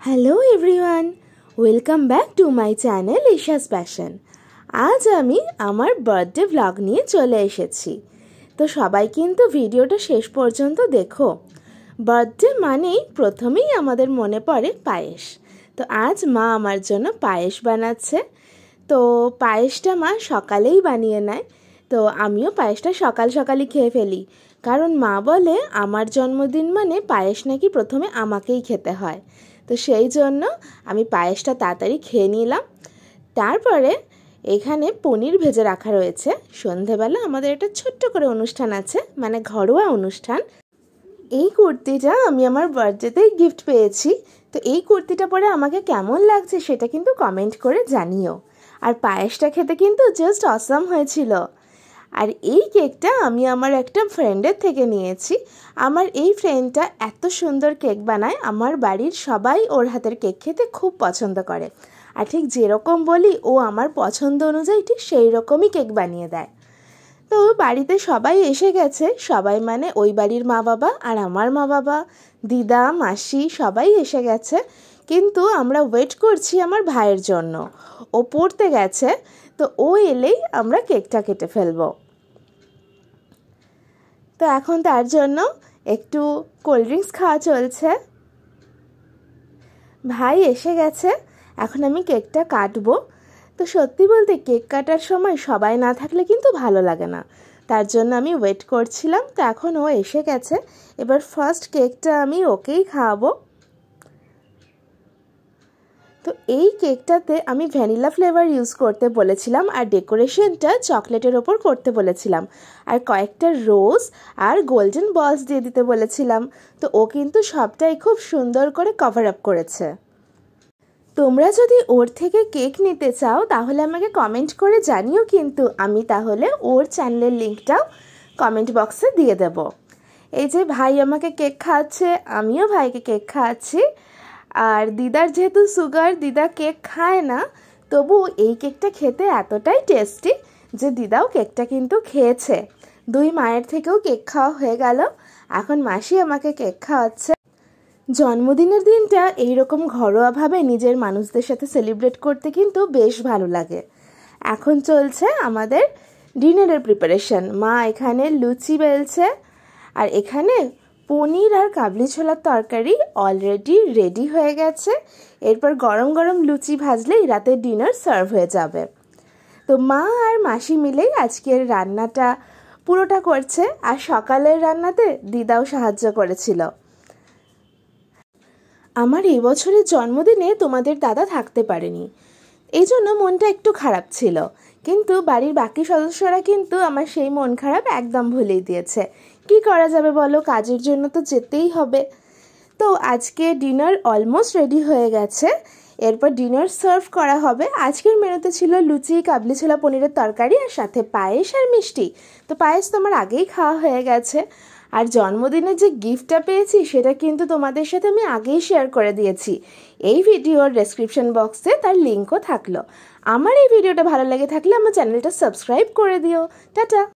Hello everyone, welcome back to my channel Isha's passion. আজ আমি আমার বার্থডে ভ্লগ নিয়ে চলে এসেছি। তো সবাই কিন্তু ভিডিওটা শেষ পর্যন্ত দেখো। বার্থডে মানেই প্রথমেই আমাদের মনে পড়ে পায়েস। তো আজ মা আমার জন্য পায়েস বানাচ্ছে। তো পায়েসটা মা সকালেই বানিয়ে নেয়। তো আমিও পায়েসটা সকাল সকালই খেয়ে ফেলি, কারণ মা বলে আমার জন্মদিন মানে পায়েস নাকি প্রথমে আমাকেই খেতে হয়। তো সেই জন্য আমি পায়েসটা তাড়াতাড়ি খেয়ে নিলাম। তারপরে এখানে পনির ভেজে রাখা রয়েছে। সন্ধেবেলা আমাদের একটা ছোট্ট করে অনুষ্ঠান আছে, মানে ঘরোয়া অনুষ্ঠান। এই কুর্তিটা আমি আমার বার্থডেতেই গিফট পেয়েছি। তো এই কুর্তিটা পরে আমাকে কেমন লাগছে সেটা কিন্তু কমেন্ট করে জানিও। আর পায়েসটা খেতে কিন্তু জাস্ট অসাম হয়েছিল। আর এই কেকটা আমি আমার একটা ফ্রেন্ডের থেকে নিয়েছি। আমার এই ফ্রেন্ডটা এত সুন্দর কেক বানায়, আমার বাড়ির সবাই ওর হাতের কেক খেতে খুব পছন্দ করে। আর ঠিক যেরকম বলি ও আমার পছন্দ অনুযায়ী ঠিক সেই রকমই কেক বানিয়ে দেয়। তো বাড়িতে সবাই এসে গেছে, সবাই মানে ওই বাড়ির মা বাবা আর আমার মা বাবা, দিদা মাসি সবাই এসে গেছে। কিন্তু আমরা ওয়েট করছি আমার ভাইয়ের জন্য। ও পড়তে গেছে, তো ও এলেই আমরা কেকটা কেটে ফেলবো। তো এখন তার জন্য একটু কোল্ড ড্রিঙ্কস খাওয়া চলছে। ভাই এসে গেছে, এখন আমি কেকটা কাটবো। তো সত্যি বলতে কেক কাটার সময় সবাই না থাকলে কিন্তু ভালো লাগে না, তার জন্য আমি ওয়েট করছিলাম। তো এখন ও এসে গেছে, এবার ফার্স্ট কেকটা আমি ওকেই খাওয়াবো। তো এই কেকটাতে আমি ভ্যানিলা ফ্লেভার ইউজ করতে বলেছিলাম, আর ডেকোরেশনটা চকলেটের ওপর করতে বলেছিলাম, আর কয়েকটা রোজ আর গোল্ডেন বলস দিয়ে দিতে বলেছিলাম। তো ও কিন্তু সবটাই খুব সুন্দর করে কভার আপ করেছে। তোমরা যদি ওর থেকে কেক নিতে চাও তাহলে আমাকে কমেন্ট করে জানিও, কিন্তু আমি তাহলে ওর চ্যানেলের লিঙ্কটাও কমেন্ট বক্সে দিয়ে দেব। এই যে ভাই আমাকে কেক খাওয়াচ্ছে, আমিও ভাইকে কেক খাওয়াচ্ছি। আর দিদার যেহেতু সুগার, দিদা কেক খায় না, তবু এই কেকটা খেতে এতটাই টেস্টি যে দিদাও কেকটা কিন্তু খেয়েছে। দুই মায়ের থেকেও কেক খাওয়া হয়ে গেল, এখন মাসি আমাকে কেক খাওয়াচ্ছে। জন্মদিনের দিনটা এইরকম ঘরোয়াভাবে নিজের মানুষদের সাথে সেলিব্রেট করতে কিন্তু বেশ ভালো লাগে। এখন চলছে আমাদের ডিনারের প্রিপারেশন। মা এখানে লুচি বেলছে, আর এখানে পনির আর কাবলি ছোলার তরকারি অলরেডি রেডি হয়ে গেছে। এরপর গরম গরম লুচি ভাজলেই রাতের ডিনার সার্ভ হয়ে যাবে। তো মা আর মাসি মিলেই আজকের রান্নাটা পুরোটা করছে, আর সকালের রান্নাতে দিদাও সাহায্য করেছিল। আমার এই বছরের জন্মদিনে তোমাদের দাদা থাকতে পারেনি, এই জন্য মনটা একটু খারাপ ছিল। কিন্তু বাড়ির বাকি সদস্যরা কিন্তু আমার সেই মন খারাপ একদম ভুলেই দিয়েছে। কি করা যাবে বলো, কাজের জন্য তো যেতেই হবে। তো আজকে ডিনার অলমোস্ট রেডি হয়ে গেছে, এরপর ডিনার সার্ভ করা হবে। আজকের মেনুতে ছিল লুচি, কাবলি ছোলা, পনিরের তরকারি, আর সাথে পায়েস আর মিষ্টি। তো পায়েস তো আমার আগেই খাওয়া হয়ে গেছে। আর জন্মদিনের যে গিফটটা পেয়েছি সেটা কিন্তু তোমাদের সাথে আমি আগেই শেয়ার করে দিয়েছি। এই ভিডিওর ডেসক্রিপশন বক্সে তার লিঙ্কও থাকলো। আমার এই ভিডিওটা ভালো লেগে থাকলে আমার চ্যানেলটা সাবস্ক্রাইব করে দিও। টাটা।